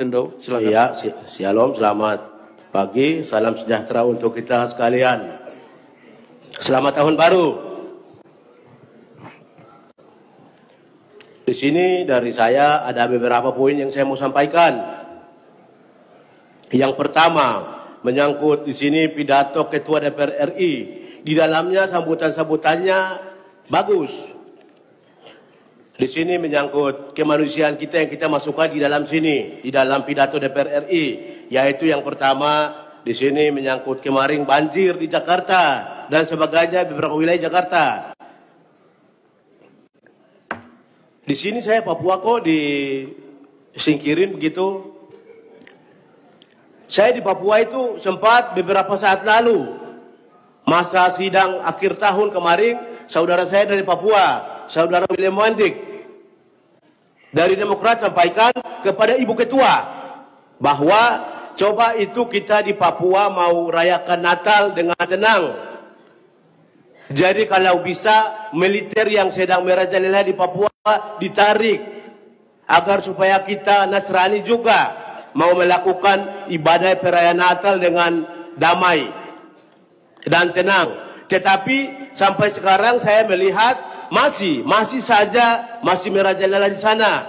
Endo, silakan. Iya, shalom, selamat pagi, salam sejahtera untuk kita sekalian. Selamat tahun baru. Di sini dari saya ada beberapa poin yang saya mau sampaikan. Yang pertama, menyangkut di sini pidato Ketua DPR RI. Di dalamnya sambutan-sambutannya bagus. Di sini menyangkut kemanusiaan kita yang kita masukkan di dalam sini, di dalam pidato DPR RI, yaitu yang pertama di sini menyangkut kemarin banjir di Jakarta dan sebagainya beberapa wilayah Jakarta. Di sini saya Papua kok disingkirin begitu. Saya di Papua itu sempat beberapa saat lalu masa sidang akhir tahun kemarin, saudara saya dari Papua, saudara William Wandik dari Demokrat sampaikan kepada Ibu Ketua bahwa coba itu kita di Papua mau rayakan Natal dengan tenang. Jadi kalau bisa militer yang sedang merajalela di Papua ditarik agar supaya kita Nasrani juga mau melakukan ibadah perayaan Natal dengan damai dan tenang. Tetapi sampai sekarang saya melihat masih merajalela di sana.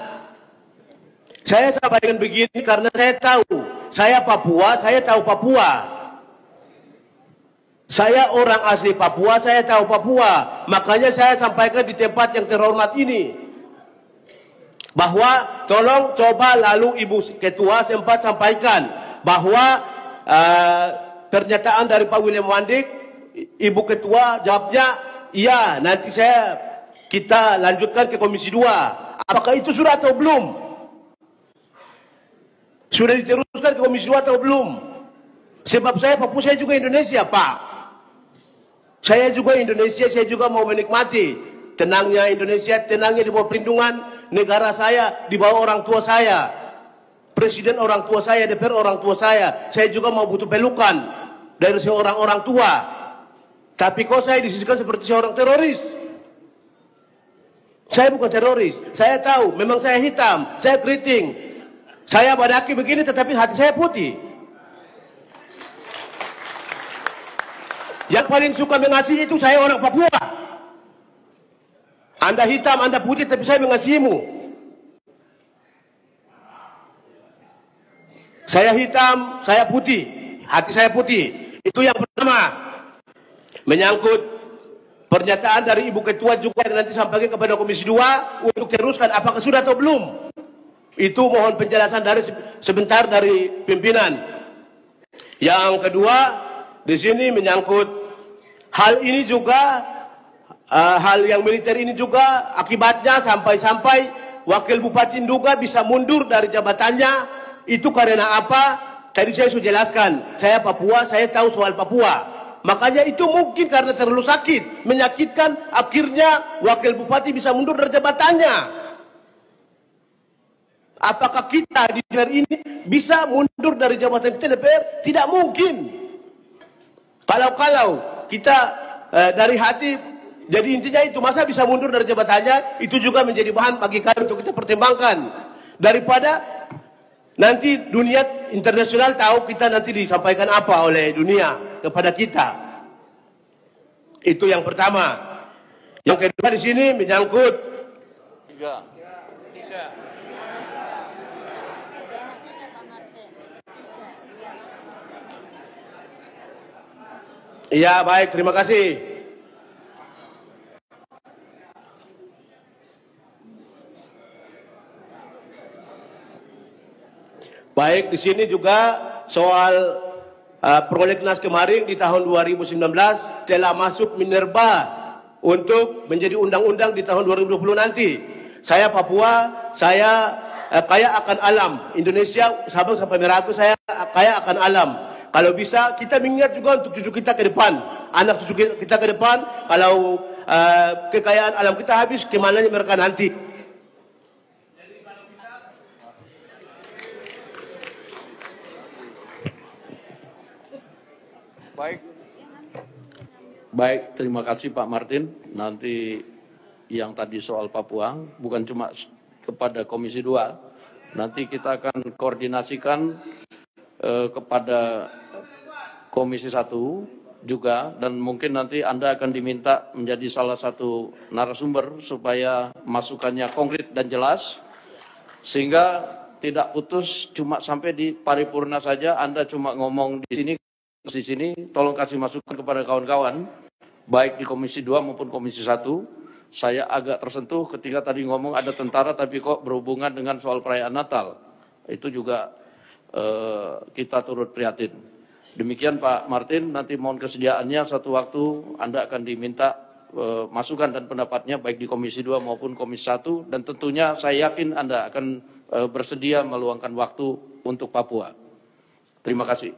Saya sampaikan begini karena saya tahu, saya Papua, saya tahu Papua. Saya orang asli Papua, saya tahu Papua. Makanya saya sampaikan di tempat yang terhormat ini bahwa tolong coba lalu Ibu Ketua sempat sampaikan bahwa pernyataan dari Pak William Wandik, Ibu Ketua jawabnya iya, nanti kita lanjutkan ke Komisi 2. Apakah itu sudah atau belum? Sudah diteruskan ke Komisi 2 atau belum? Sebab saya Papua, saya juga Indonesia, Pak. Saya juga Indonesia, saya juga mau menikmati tenangnya Indonesia, tenangnya di bawah perlindungan negara saya, di bawah orang tua saya. Presiden orang tua saya, DPR orang tua saya. Saya juga mau butuh pelukan dari seorang orang tua. Tapi kok saya disisikan seperti seorang teroris? Saya bukan teroris. Saya tahu, memang saya hitam, saya keriting. Saya badaki begini tetapi hati saya putih. Yang paling suka mengasihi itu saya orang Papua. Anda hitam, Anda putih, tapi saya mengasihimu. Saya hitam, saya putih, hati saya putih. Itu yang pertama. Menyangkut pernyataan dari Ibu Ketua juga yang nanti sampaikan kepada Komisi 2 untuk teruskan apakah sudah atau belum. Itu mohon penjelasan dari sebentar dari pimpinan. Yang kedua, di sini menyangkut hal ini juga, hal yang militer ini juga akibatnya sampai-sampai Wakil Bupati Nduga bisa mundur dari jabatannya. Itu karena apa? Tadi saya sudah jelaskan. Saya Papua, saya tahu soal Papua. Makanya itu mungkin karena terlalu sakit, menyakitkan, akhirnya Wakil Bupati bisa mundur dari jabatannya. Apakah kita di DPR ini bisa mundur dari jabatan kita DPR? Tidak mungkin. Kalau kita dari hati, jadi intinya itu, masa bisa mundur dari jabatannya, itu juga menjadi bahan bagi kami untuk kita pertimbangkan. Daripada nanti dunia internasional tahu kita nanti disampaikan apa oleh dunia kepada kita. Itu yang pertama. Yang kedua di sini menyangkut tiga. Iya, baik, terima kasih. Baik, di sini juga soal prolegnas kemarin di tahun 2019 telah masuk Minerba untuk menjadi undang-undang di tahun 2020 nanti. Saya Papua, saya kaya akan alam. Indonesia, Sabang sampai Merauke, saya kaya akan alam. Kalau bisa, kita mengingat juga untuk cucu kita ke depan. Anak cucu kita ke depan, kalau kekayaan alam kita habis, kemananya mereka nanti. Baik, terima kasih Pak Martin. Nanti yang tadi soal Papua, bukan cuma kepada Komisi 2, Nanti kita akan koordinasikan kepada Komisi 1 juga, dan mungkin nanti Anda akan diminta menjadi salah satu narasumber supaya masukannya konkret dan jelas, sehingga tidak putus cuma sampai di paripurna saja. Anda cuma ngomong di sini, tolong kasih masukan kepada kawan-kawan, baik di Komisi 2 maupun Komisi 1. Saya agak tersentuh ketika tadi ngomong ada tentara tapi kok berhubungan dengan soal perayaan Natal. Itu juga kita turut prihatin. Demikian Pak Martin, nanti mohon kesediaannya satu waktu Anda akan diminta masukan dan pendapatnya baik di Komisi 2 maupun Komisi 1, dan tentunya saya yakin Anda akan bersedia meluangkan waktu untuk Papua. Terima kasih.